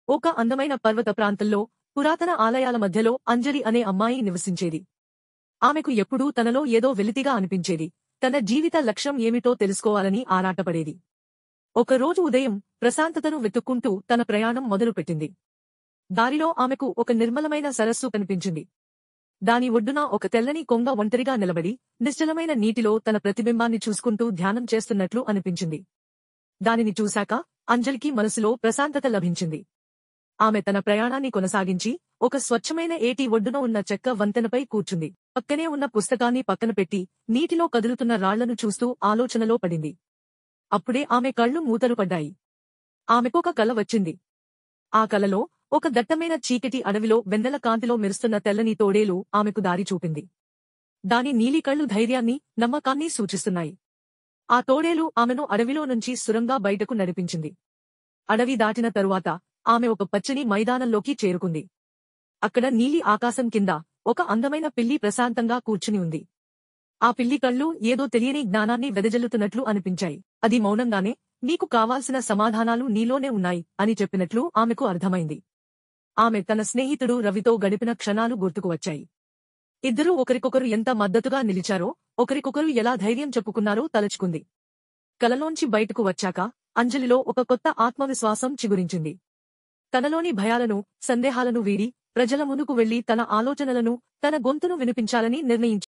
ఒక అందమైన పర్వత ప్రాంతంలో పురాతన ఆలయాల మధ్యలో అంజలి అనే అమ్మాయి నివసించేది. ఆమెకు ఎప్పుడూ తనలో ఏదో వెలితిగా అనిపించేది. తన జీవిత లక్ష్యం ఏమిటో తెలుసుకోవాలని ఆరాటపడేది. ఒకరోజు ఉదయం ప్రశాంతతను వెతుక్కుంటూ తన ప్రయాణం మొదలుపెట్టింది. దారిలో ఆమెకు ఒక నిర్మలమైన సరస్సు కనిపించింది. దాని ఒడ్డున ఒక తెల్లని కొంగ ఒంటరిగా నిలబడి నిశ్చలమైన నీటిలో తన ప్రతిబింబాన్ని చూసుకుంటూ ధ్యానం చేస్తున్నట్లు అనిపించింది. దానిని చూశాక అంజలికి మనసులో ప్రశాంతత లభించింది. ఆమె తన ప్రయాణాన్ని కొనసాగించి ఒక స్వచ్ఛమైన ఏటి ఒడ్డున ఉన్న చెక్క వంతెనపై కూర్చుంది. పక్కనే ఉన్న పుస్తకాన్ని పక్కన పెట్టి నీటిలో కదులుతున్న రాళ్లను చూస్తూ ఆలోచనలో పడింది. అప్పుడే ఆమె కళ్ళు మూతలు పడ్డాయి. ఆమెకొక కల వచ్చింది. ఆ కలలో ఒక దట్టమైన చీకటి అడవిలో వెన్నెల కాంతిలో మెరుస్తున్న తెల్లని తోడేలు ఆమెకు దారి చూపింది. దాని నీలి కళ్ళు ధైర్యాన్ని, నమ్మకాన్ని సూచిస్తున్నాయి. ఆ తోడేలు ఆమెను అడవిలో నుంచి సురంగా బయటకు నడిపించింది. అడవి దాటిన తరువాత ఆమె ఒక పచ్చని మైదానంలోకి చేరుకుంది. అక్కడ నీలి ఆకాశం కింద ఒక అందమైన పిల్లి ప్రశాంతంగా కూర్చుని ఉంది. ఆ పిల్లి కళ్ళు ఏదో తెలియని జ్ఞానాన్ని వెదజల్లుతున్నట్లు అనిపించాయి. అది మౌనంగానే, నీకు కావాల్సిన సమాధానాలు నీలోనే ఉన్నాయి అని చెప్పినట్లు ఆమెకు అర్థమైంది. ఆమె తన స్నేహితుడు రవితో గడిపిన క్షణాలు గుర్తుకు వచ్చాయి. ఇద్దరూ ఒకరికొకరు ఎంత మద్దతుగా నిలిచారో, ఒకరికొకరు ఎలా ధైర్యం చెప్పుకున్నారో తలుచుకుంది. కలలోంచి బయటకు వచ్చాక అంజలిలో ఒక కొత్త ఆత్మవిశ్వాసం చిగురించింది. తనలోని భయాలను, సందేహాలను వీడి ప్రజల ముందుకు వెళ్లి తన ఆలోచనలను, తన గొంతును వినిపించాలని నిర్ణయించింది.